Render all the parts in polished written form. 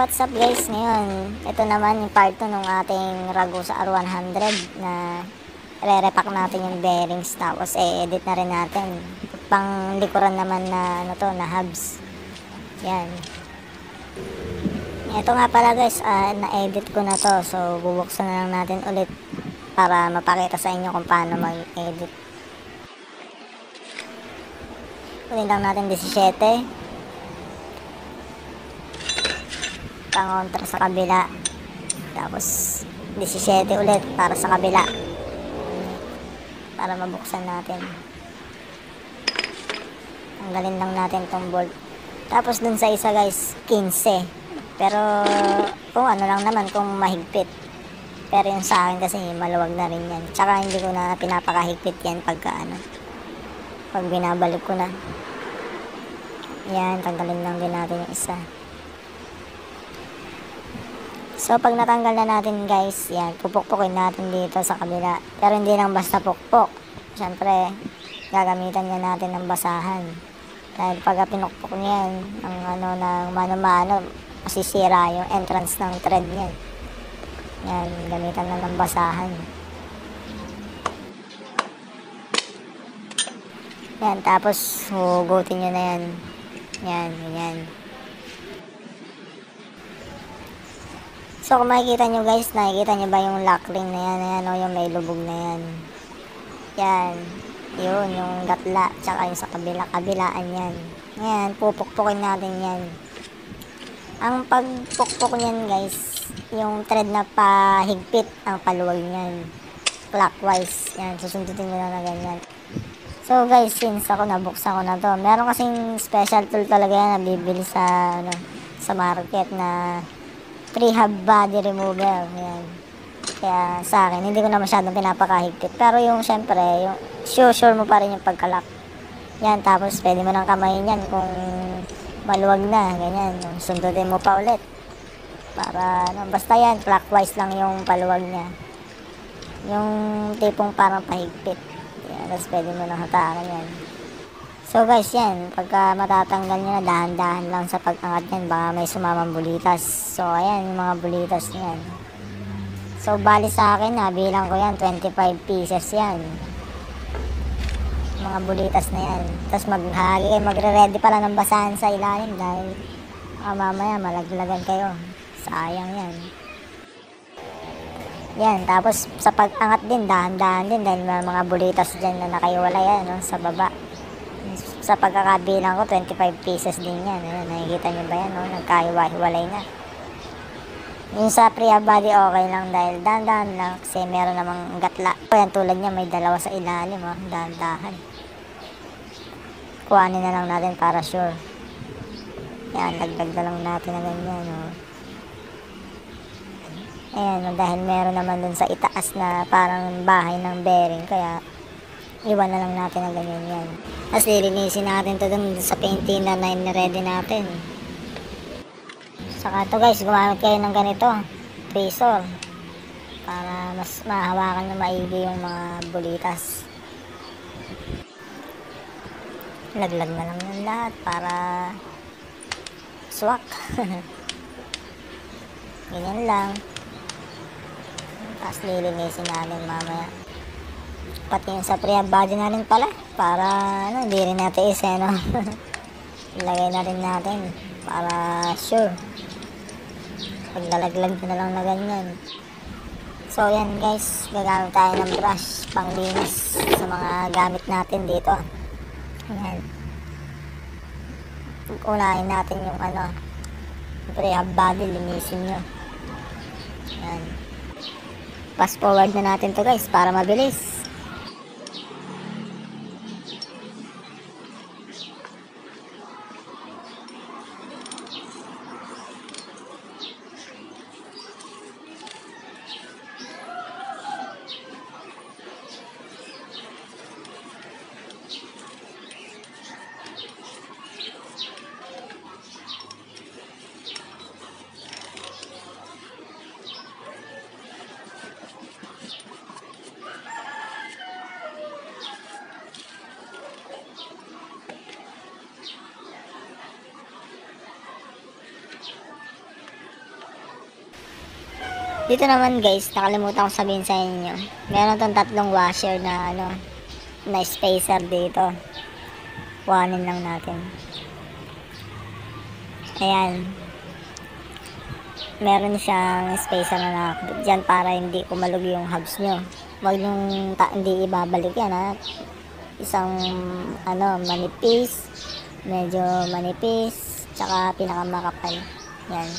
what's up guys? Ngayon, ito naman yung part 2 ng ating Ragusa R100 na re-repack natin yung bearings tapos edit na rin natin. Pang likuran naman na ano to, na hubs. Yan. Ito nga pala guys, na-edit ko na to. So, bubuksan na lang natin ulit para mapakita sa inyo kung paano mag-edit. Kunin lang natin 17. Pangontra sa kabila, tapos 17 ulit para sa kabila para mabuksan natin. Tanggalin lang natin tong bolt, tapos dun sa isa guys 15, pero kung ano lang naman kung mahigpit, pero yung sa akin kasi maluwag na rin yan, tsaka hindi ko na pinapakahigpit yan pag binabalik ko na yan. Tanggalin lang din natin yung isa. So, pag natanggal na natin guys, yan, pupukpukin natin dito sa kabila. Pero hindi lang basta pukpok. Siyempre, gagamitan niya natin ng basahan. Dahil pag pinukpok niyan, ang ng mano-mano, masisira yung entrance ng thread niyan. Yan, gamitan na ng basahan. Yan, tapos hugutin nyo na yan. Yan, yan. So, kung makikita nyo guys, nakikita nyo ba yung lock ring na yan, ayan, o, yung may lubog na yan. Yan, yun, yung gatla, tsaka yung sa kabilaan yan. Yan, pupukpukin natin yan. Ang pagpukpok nyan guys, yung thread na pahigpit ang paluwag nyan. Clockwise, yan, susundutin nyo na ganyan. So guys, since ako nabuksan ko na to, meron kasing special tool talaga yan na bibili sa, sa market na pre-hub body remover. Yan. Kaya sa akin, hindi ko na masyadong pinapakahigpit. Pero yung syempre, yung sure mo pa rin yung pagkalak. Yan, tapos pwede mo nang kamayin yan kung maluwag na. Ganyan, sundutin mo pa ulit. Para, basta yan, clockwise lang yung paluwag niya. Yung tipong parang pahigpit. Yan, tapos pwede mo nang hatakan yan. So guys, yan, pagka matatanggal nyo na, dahan-dahan lang sa pag-angat yan, baka may sumamang bulitas. So ayan, yung mga bulitas nyan. So bali sa akin, nabilang ko yan, 25 pieces yan. Mga bulitas na yan. Tapos magre-ready pala ng basahan sa ilalim dahil mamaya malaglagan kayo. Sayang yan. Yan, tapos sa pag-angat din, dahan-dahan din dahil may mga bulitas dyan na nakaiwalay yan, no, sa baba. Sa pagkakabilang ko, 25 pieces din yan. Ayan, nakikita nyo ba yan? No? Nagkahiwa-hiwalay na. Yung sa pre-hub body, okay lang dahil dahan-dahan lang kasi meron namang gatla. Ayan, tulad niya, may dalawa sa ilalim. Oh. Dahan-dahan. Kuhanin na lang natin para sure. Ayan, lagdag na lang natin na ganyan. Oh. Ayan, dahil meron naman dun sa itaas na parang bahay ng bearing. Kaya, iwan na lang natin na ganyan yan. Tapos lilinisin natin ito dun sa painting na ready natin. Saka ito guys, gumamit kayo ng ganito, tweezer, para mas mahawakan na maigi yung mga bulitas. Laglag na lang yung lahat para swak. Ganyan lang. Tapos lilinisin natin mamaya. Pati yung sa pre-hub body na rin pala para hindi rin natin no? Ilagay na rin natin para sure paglalaglag na lang na ganyan. So yan guys, gagamit tayo ng brush panglinis sa mga gamit natin dito. Ayan, unahin natin yung pre-hub body, linisin nyo. Ayan, fast forward na natin to guys para mabilis. Dito naman guys, nakalimutan ko sabihin sa inyo. Meron tong tatlong washer na na spacer dito. Kuhanin lang natin. Ayan. Meron siyang spacer na nakakabit dyan para hindi kumalog yung hubs nyo. Huwag yung hindi ibabalik yan ha. Isang manipis, medyo manipis, tsaka pinakamakapal. Yan.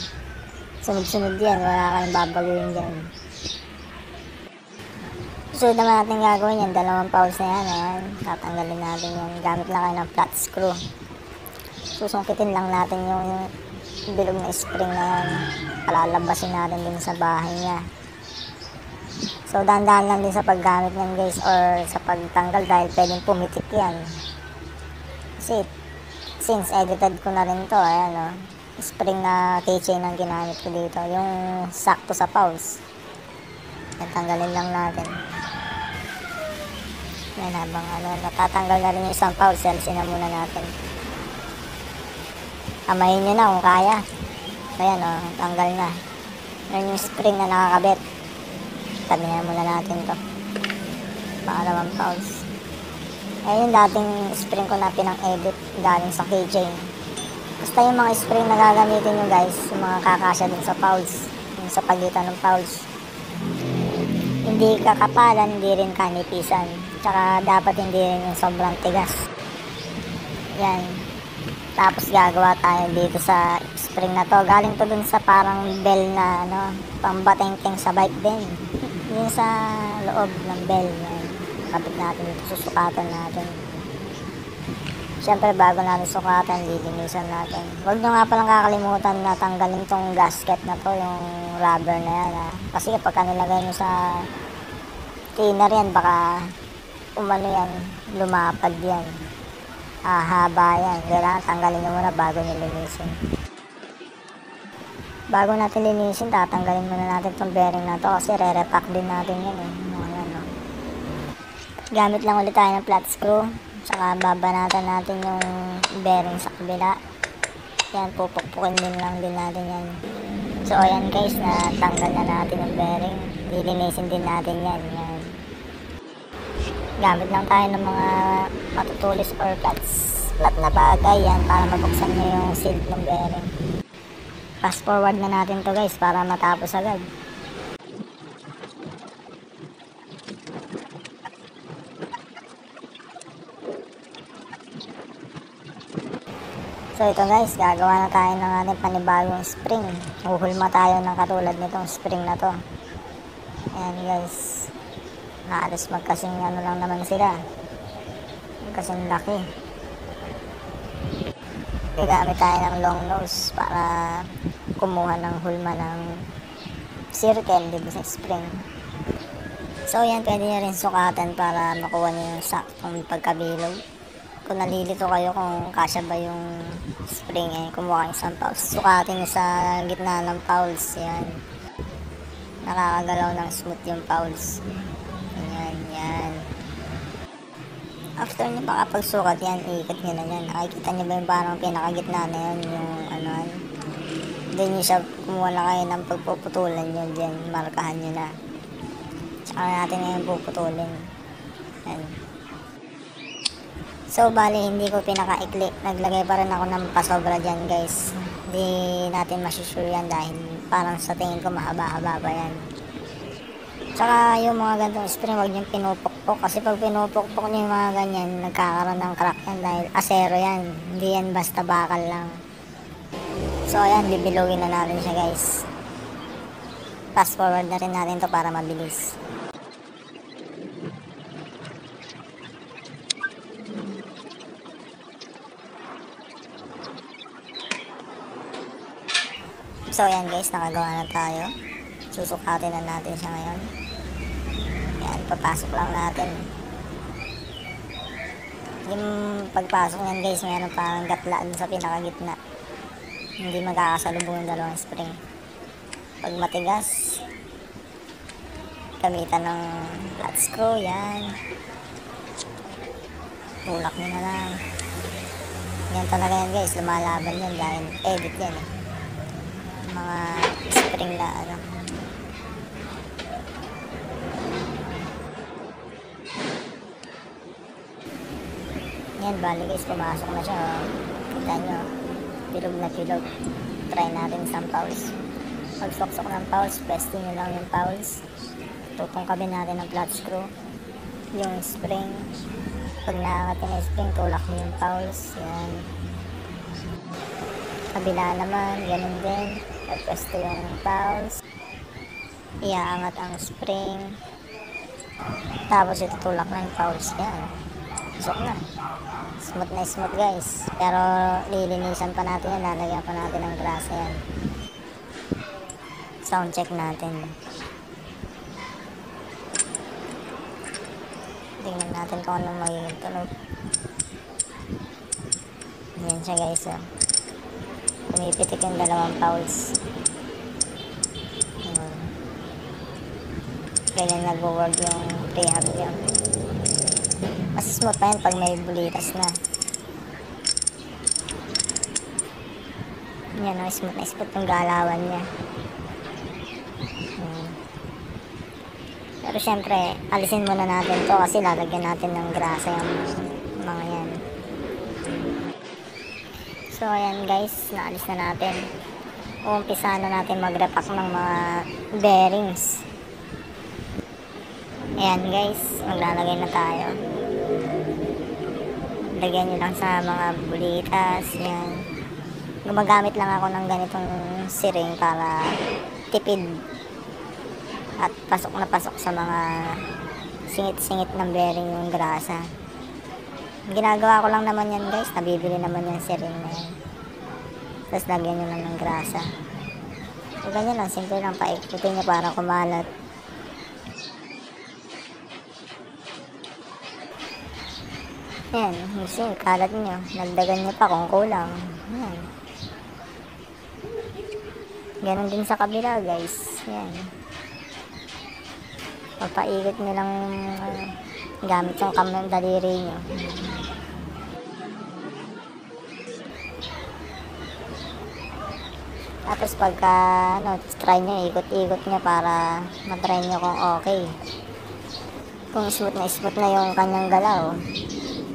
Sunod-sunod yan, wala kayong babaguhin dyan. Susunod naman natin gagawin yan, dalawang pawls na yan. Ayan. Tatanggalin natin yan. Gamit lang kayo ng flat screw. Susungkitin lang natin yung bilog na spring na yan. Palalabasin natin din sa bahay niya. So dahan-dahan lang din sa paggamit yan guys, or sa pagtanggal dahil pwedeng pumitik yan. Kasi since edited ko na rin to, ayan o, spring na keychain ang ginamit ko dito, yung sakto sa pawls. Yan, tanggalin lang natin. Yan, habang natatanggal na rin yung isang pawls, alisin na muna natin. Kamayin nyo na kung kaya. Ayan o, tanggal na. Yan yung spring na nakakabit. Tabi na muna natin to. Pangalawang pawls. Ayan yung dating spring ko na pinang-edit galing sa keychain. Basta yung mga spring na gagamitin nyo guys, yung mga kakasya dun sa pawls, yung sa pagitan ng pawls. Hindi kakapalan, hindi rin kanipisan. Tsaka dapat hindi rin yung sobrang tigas. Yan. Tapos gagawa tayo dito sa spring na to. Galing to dun sa parang bell na pambatengteng sa bike din. Yung sa loob ng bell. Yan. Kapit natin dito, susukatan natin. Siyempre bago natin sukatan, lilinisan natin. Huwag nyo nga palang kakalimutan na tanggalin tong gasket na to, yung rubber na yan ha. Kasi kapag nilagay nyo sa cleaner yan, baka yan, lumapad yan. Haba yan. Kailangan tanggalin nyo muna bago nyo linisin. Bago natin linisin, tatanggalin muna natin tong bearing na to kasi re-repack din natin yan eh. Ayan, no? Gamit lang ulit tayo ng flat screw. Saka babanatan natin yung bearing sa kabila. Yan, pupukpukin din lang din natin yan. So ayan guys, natanggal na natin yung bearing. Lilinisin din natin yan. Yan. Gamit lang tayo ng mga matutulis or flat na bagay yan para mabuksan nyo yung seal ng bearing. Fast forward na natin to guys para matapos agad. So ito guys, gagawa na tayo ng ating panibagong spring. Huhulma tayo ng katulad nitong spring na to. Ayan guys, halos magkasing lang naman sila, magkasing laki. Gagamit tayo ng long nose para kumuha ng hulma ng circle dito sa spring. So yan, pwede nyo rin sukatan para makuha nyo yung saktong pagkabilog. Kung nalilito kayo kung kasya ba yung spring, kumuha kayo isang pawls. Sukatin nyo sa gitna ng pawls. Yan. Nakakagalaw ng smooth yung pawls. Yan, yan. After nyo makapagsukat yan, iikot nyo na yan. Nakikita nyo ba yung parang pinakagitna na yan, yung Doon nyo siya, kumuha na kayo ng pagpuputulan nyo dyan. Markahan nyo na. Tsaka natin ngayon puputulin. Yan. So, bali, hindi ko pinakaikli. Naglagay pa rin ako ng pasobra dyan, guys. Hindi natin masusure yan dahil parang sa tingin ko mahaba-haba pa yan. Tsaka yung mga gantong spring, huwag niyong pinupukpok. Kasi pag pinupukpok niyo yung mga ganyan, nagkakaroon ng crack yan dahil asero yan. Hindi yan basta bakal lang. So, ayan, bibilugin na natin siya, guys. Fast forward na rin natin to para mabilis. So ayan guys, nakagawa na tayo. Susukatin na natin siya ngayon. Ayan, papasok lang natin. Yung pagpasok niyan guys, mayroon parang gatlaan sa pinakagitna. Hindi magkakasalubong yung dalawang spring. Pag matigas, gamitan ng flat screw, yan. Tulak nyo na lang. Yan talaga yan guys, lumalaban yan dahil edit yan eh. Mga spring na Yan, bali guys, pumasok na siya. Oh. Kita nyo, bilog na bilog. Try natin isang pulse. Pagsuksok ng pulse, pweste nyo lang yung pulse. Tutungkabin natin ang flat screw. Yung spring. Pag nakakat yung spring, tulak mo yung pulse. Yan. Kabila naman, ganun din. Pweste yung pulse. Iaangat ang spring. Tapos itutulak na yung pulse. Yan. Pasok na. Smooth guys. Pero lilinisan pa natin yan. Lalagyan pa natin ng grasa yan. Sound check natin. Tingnan natin kung anong magiging tunog. Yan siya guys. Oh. Pumipitik yung dalawang pulse. Ganyan nag-work yung prehab niya. Mas smooth pa yan pag may bulitas na. Yan o, smooth na smooth yung galawan niya. Pero syempre, alisin muna natin to kasi lalagyan natin ng grasa yung mga yan. So ayan guys, naalis na natin. Umpisa na natin mag-repack ng mga bearings. Ayan guys, maglalagay na tayo. Lagyan nyo lang sa mga bulitas. Yan. Gumagamit lang ako ng ganitong siring para tipid at pasok na pasok sa mga singit-singit ng bearing yung grasa. Ginagawa ko lang naman yan guys, nabibili naman yung siring na yan. Tapos lagyan nyo lang ng grasa. So ganyan lang, simple lang, paikutin nyo para kumalat. Yan, kasi kalat nyo, nagdagan nyo pa kung kulang. Yan. Ganon din sa kabila guys. Yan. Papaikot nyo lang gamit yung kamay daliri nyo. Tapos pagka try nyo, ikot-ikot nyo para matry nyo kung okay. Kung smooth na yung kanyang galaw.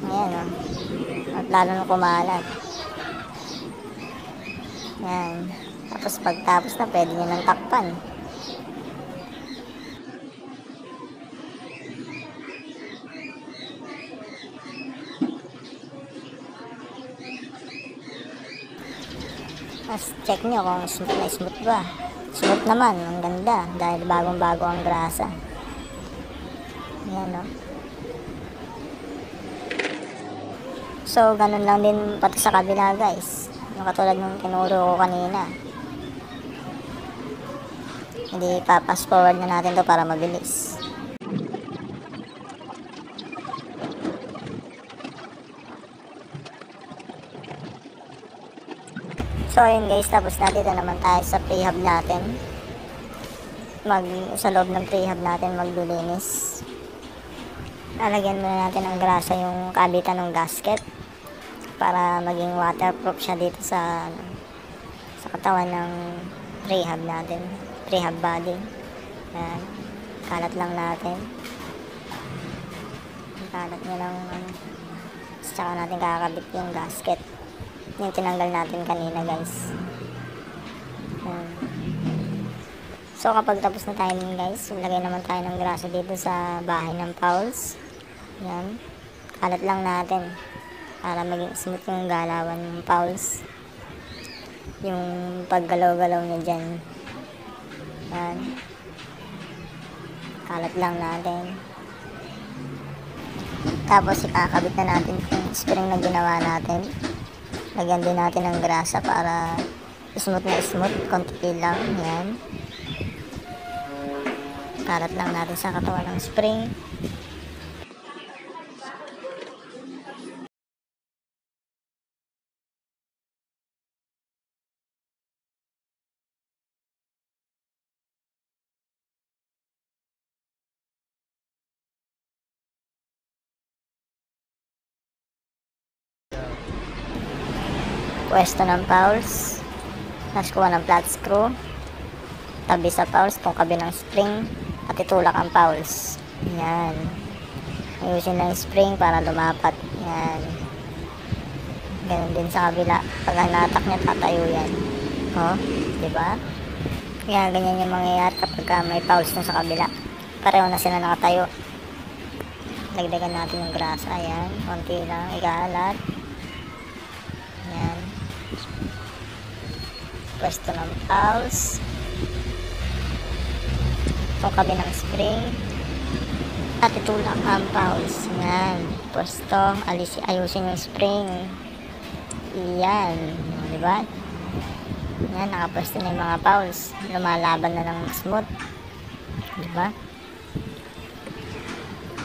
Ayan o. At lalo na kumalat. Ayan. Tapos pagtapos na, pwede nyo nang takpan. Tapos check nyo kung smooth na smooth ba. Smooth naman, ang ganda. Dahil bagong-bago ang grasa. Ayan o. So, ganun lang din pati sa kabila guys. Yung katulad nung tinuro ko kanina. Hindi, pa-fast forward na natin to para mabilis. So, ayun guys, tapos dito naman tayo sa prehab natin. Sa loob ng prehab natin maglilinis. Lalagyan muna natin ng grasa yung kabitan ng gasket para maging waterproof siya dito sa katawan ng prehab natin, prehab body. Ayan. Kalat lang natin. Kalat nyo lang, saka natin kakabit yung gasket yung tinanggal natin kanina guys. Ayan. So kapag tapos na tayo guys, ilagay naman tayo ng grasa dito sa bahay ng fowls. Ayan. Kalat lang natin para maging smooth yung galawan ng fowls, yung paggalaw-galaw niya dyan. Ayan. Kalat lang natin. Tapos ikakabit na natin yung spring na ginawa natin. Lagyan din natin ng grasa para smooth na smooth, konti lang. Ayan. Kalat lang natin sa katawan ng spring. Pwesto ng fowls. Tapos kuha ng flat screw. Tabi sa fowls, tungkabi ng spring. At itulak ang fowls. Yan. Ayusin lang yung spring para lumapat. Yan. Ganun din sa kabila. Pag hanatak niya, tatayo yan. Oh, di ba? Kaya ganyan yung mangyayari kapag may fouls na sa kabila. Pareho na sila nakatayo. Dagdagan natin yung grasa. Ayan, konti lang. Ikalat. Ayan. Pwesto ng fouls. Itong kabilang spring. At itulak ang fouls. Ayan. Pwesto. Ayusin yung spring. Iyan. Diba? Ayan. Nakapwesto na yung mga fouls. Lumalaban na ng smooth. Diba?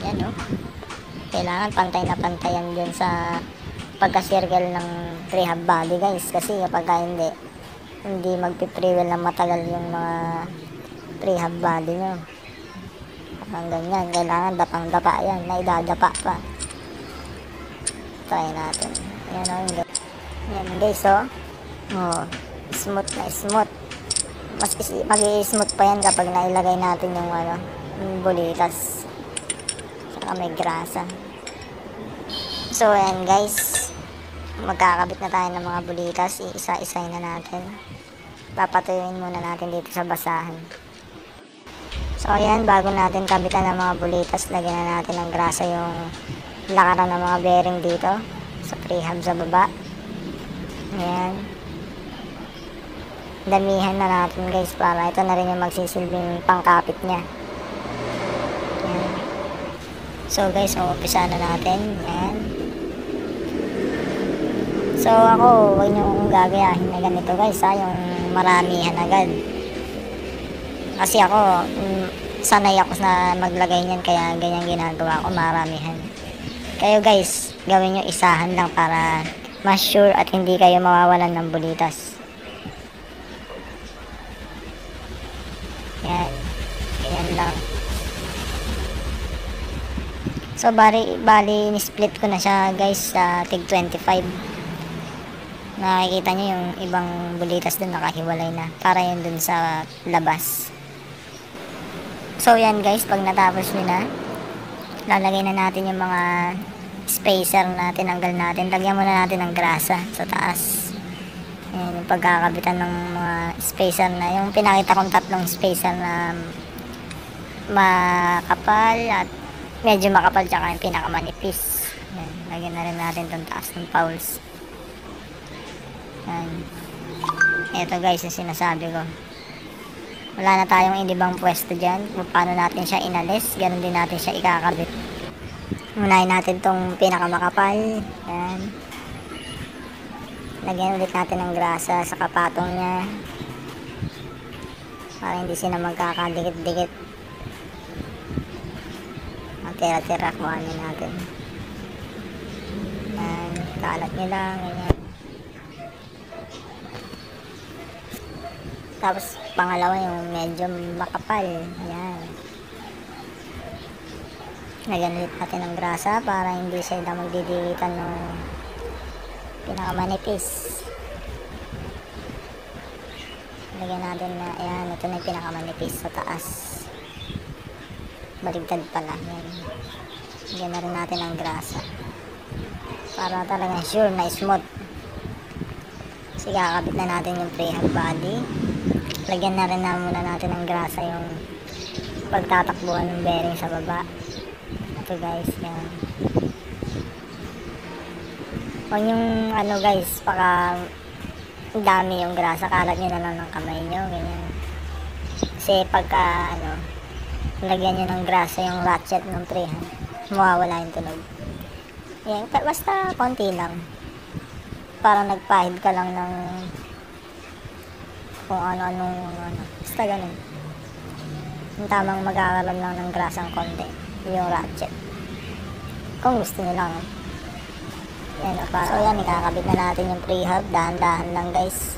Yan, no? Kailangan pantay na pantayan dyan sa pagka-circle ng prehab body, guys. Kasi kapag hindi magpipriwel na matagal yung mga prehab body nyo. Ang ganyan, kailangan dapang-dapa yan, naidadapa pa. Try natin. Ayan, o, yung ganyan. Ayan, guys, o. Oh, smooth na smooth. Mas mag-i-smooth pa yan kapag nailagay natin yung, yung bulitas. Saka may grasa. So, ayan, guys. Magkakabit na tayo ng mga bulitas. Iisa-isay na natin. Papatuyuin muna natin dito sa basahan. So, ayan, bago natin kabitan ng mga bulitas, lagyan na natin ng grasa yung lakaran ng mga bearing dito sa prehab sa baba. Ayan. Damihan na natin, guys, para ito na rin yung magsisilbing pangkapit niya. Ayan. So, guys, umpisa na natin. Ayan. So, ako, huwag nyo kong gagayahin na ganito, guys, yung maramihan agad. Kasi ako, sanay ako na maglagay niyan, kaya ganyan ginagawa ko, maramihan. Kayo, guys, gawin nyo isahan lang para mas sure at hindi kayo mawawalan ng bulitas. Yan. Yan lang. So, bali ni-split ko na siya, guys, sa tig 25. Nakikita nyo yung ibang bulitas dun nakahiwalay na. Para yun dun sa labas. So, yan, guys, pag natapos nyo na, lalagay na natin yung mga spacer na tinanggal natin. Lagyan muna natin ng grasa sa taas. Ayan, yung pagkakabitan ng mga spacer na, yung pinakita kong tatlong spacer na makapal at medyo makapal, tsaka yung pinakamanipis. Ayan, lagyan na rin natin itong taas ng fouls. Ayan. Ito, guys, yung sinasabi ko. Wala na tayong inibang pwesto dyan kung paano natin siya inalis. Ganun din natin siya ikakabit. Unahin natin itong pinakamakapal. Ayan. Lagyan ulit natin ng grasa sa kapatong niya para hindi sila magkakadikit-dikit. Ang tira-tira kuhanin natin. Ayan. Kalat nyo lang. Ayan. Tapos pangalawa yung medyo makapal. Ayan. Lagyan ulit natin ng grasa para hindi siya magdidikitan ng pinakamanipis. Lagyan natin na, ayan, ito na yung pinakamanipis sa taas. Baligtad pala. Ayan. Lagyan na rin natin ng grasa para talagang sure na smooth. Kasi kakabit na natin yung prehab body. Lagyan na rin muna natin ng grasa yung pagtatakbuhan ng bearing sa baba. Ito, guys, yan. Huwag yung guys, baka dami yung grasa, kalat nyo na lang ng kamay nyo, ganyan. Kasi pagka lagyan nyo ng grasa yung ratchet ng prehab, mawawala yung tunog. Yan, basta konti lang. Para nagpahid ka lang ng kung ano. Basta ganun. Yung tamang magkakaroon lang ng grasang konti. Yung ratchet. Kung gusto nyo lang. Yan, so yan, ikakabit na natin yung prehab. Dahan-dahan lang, guys.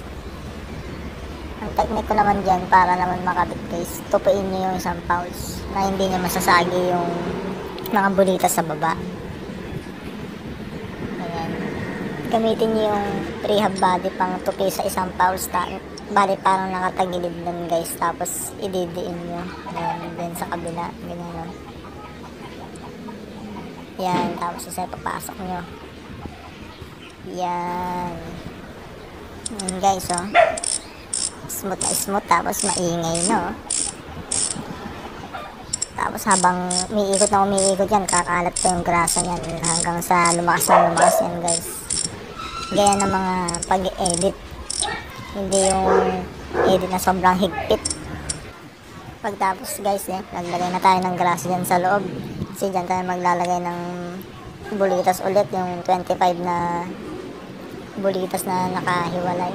Ang technique ko naman dyan, para naman makabit, guys, tupuin nyo yung isang fouls na hindi nyo masasagi yung mga bulitas sa baba. Ayan. Gamitin nyo yung prehab body pang tupi sa isang fouls. Bali parang nakatagilid nun, guys. Tapos ididiin nyo. Ayan, din sa kabila. Ganyan. Yan, tapos isa papasok nyo. Yan. Yan guys, oh. Smooth na smooth, tapos maingay, no? Tapos habang umiikot yan, kakalat pa yung grasa yan hanggang sa lumakas na lumakas yan guys. Gaya ng mga pag-edit. Hindi yung edit na sobrang higpit. Pagtapos guys, naglagay na tayo ng grasa dyan sa loob. Kasi dyan tayo maglalagay ng bulitas ulit, yung 25 na bulitas na nakahiwalay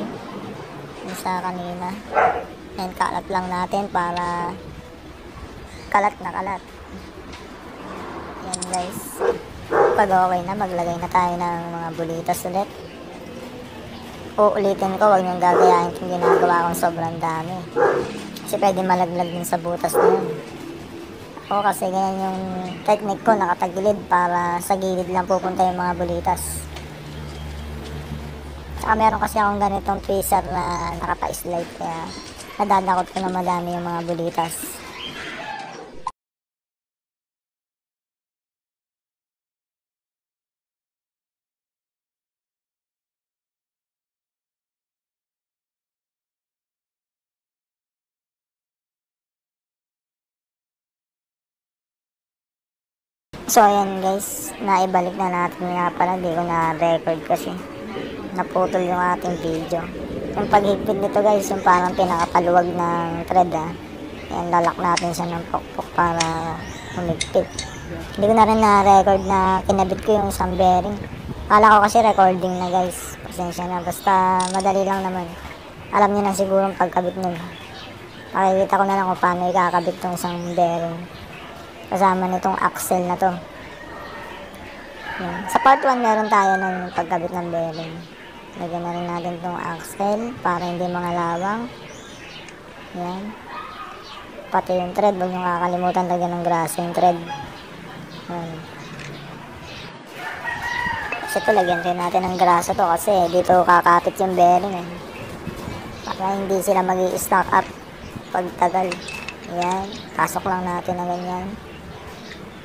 yung sa kanina. And kalat lang natin para kalat na kalat. Yan guys. Pag okay na, maglagay na tayo ng mga bulitas ulit. Uulitin ko, huwag niyong gagayahin kung ginagawa kong sobrang dami. Kasi pwede malaglag din sa butas na yun. O kasi ganyan yung technique ko, nakatagilid para sa gilid lang pupunta yung mga bulitas. Saka meron kasi akong ganitong tweezer na nakapa-slide, kaya nadadakot ko na madami yung mga bulitas. So ayan guys, naibalik na natin nga pala, di ko na-record kasi naputol yung ating video. Yung paghigpit nito guys, yung parang pinakapaluwag ng thread Ayan, lalak natin siya ng pokpok para humigpit. Hindi ko na rin na-record na kinabit ko yung isang bearing. Kala ko kasi recording na guys, pasensya na, basta madali lang naman. Alam niyo na siguro ang pagkabit nun. Pakikita ko na lang kung paano ikakabit tong isang bearing kasama nitong axle na to. Yan. Sa part 1 meron tayo ng pagkabit ng bearing. Lagyan na rin natin itong axle para hindi mga lawang. Yan. Pati yung thread, huwag nyo kakalimutan lagyan ng grasa yung thread. Yan. Kasi ito, lagyan rin natin ng grasa to kasi dito kakapit yung bearing para hindi sila mag-i-stack up pagtagal. Yan. Pasok lang natin na ganyan.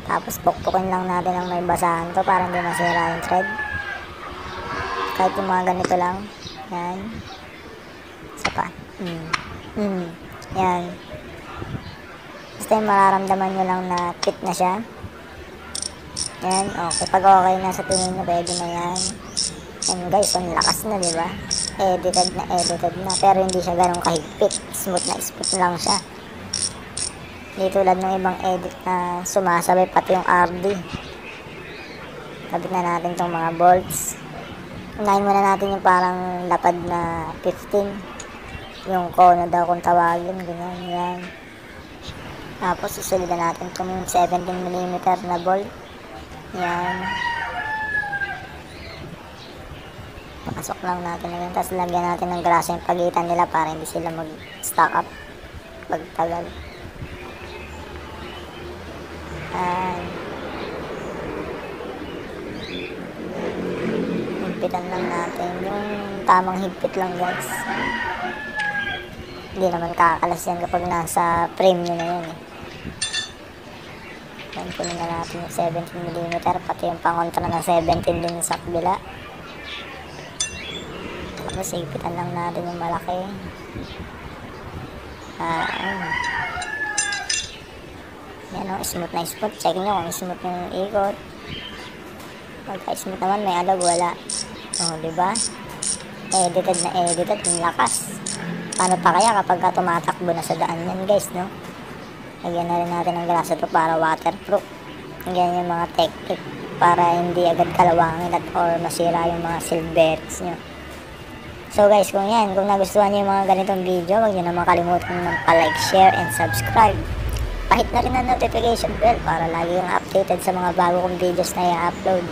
Tapos pukpukin lang natin ang may basahan to para hindi masira yung thread. Kahit yung mga ganito lang. Yan. Isa pa. Yan. Basta yung mararamdaman nyo lang na fit na siya. Yan. Okay. Pag okay na sa tingin nyo, pwede na yan. Yan guys. Ang lakas na, diba? Edited na. Pero hindi siya ganun kahigpit. Smooth lang siya. Hindi tulad ng ibang edit na sumasabay pati yung RD. Kabit na natin itong mga bolts. Unahin muna natin yung parang lapad na 15. Yung kono daw kung tawagin. Ganyan, yan. Tapos susulidan natin itong 17mm na bolt. Yan. Pasok lang natin na yan. Tapos lagyan natin ng grasa yung pagitan nila para hindi sila mag-stack up pagtagal. Higpitan lang natin yung tamang higpit lang guys. Hindi naman kakalas yan kapag nasa frame nyo na yun Yan, kunin na natin yung 17mm pati yung pangontra na 17 din sa kabila. Tapos higpitan lang natin yung malaki. Yan smooth na smooth. Check nyo kung smooth yung ikot. Pagka smooth naman, may alag, wala. Diba? Edited na edited, yung lakas. Paano pa kaya kapag tumatakbo na sa daan yan guys, no? Lagyan na rin natin ng grasa to para waterproof. Ganyan yung mga technique para hindi agad kalawangin at or masira yung mga seal bearings nyo. So guys, kung nagustuhan nyo yung mga ganitong video, huwag nyo naman kalimutan ng pa-like, share, and subscribe. Pahit na rin ang notification bell para lagi kang updated sa mga bago kong videos na i-upload.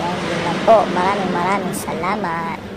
Yan, yun lang po. Maraming salamat.